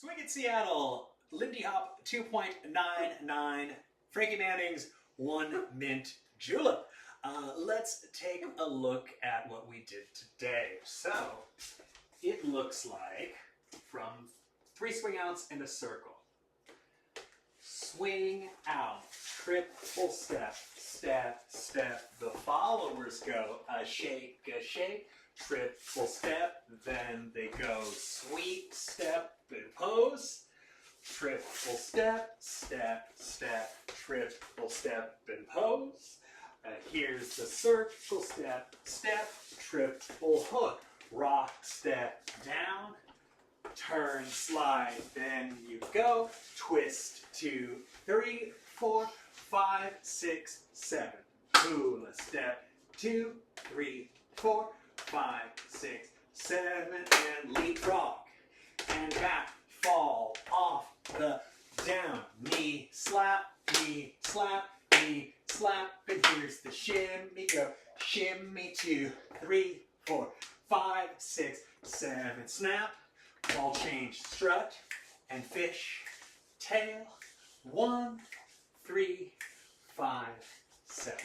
Swing at Seattle, Lindy Hop 2.99, Frankie Manning's 1 Mint Julep. Let's take a look at what we did today. So, it looks like from 3 swing outs and a circle. Swing out, triple step, step, step. The followers go a shake, triple step. Then they go sweep, step, and pose. Triple step, step, step, triple step, and pose. Here's the circle, step, step, triple hook. Rock, step, down. Turn, slide, then you go. Twist, 2, 3, 4, 5, 6, 7. Hula step, 2, 3, 4, 5, 6, 7, and leap rock. And back, fall off the down. Knee slap, knee slap, knee slap. And here's the shimmy, go. Shimmy, 2, 3, 4, 5, 6, 7. Snap. Ball change, strut, and fish, tail, 1, 3, 5, 7.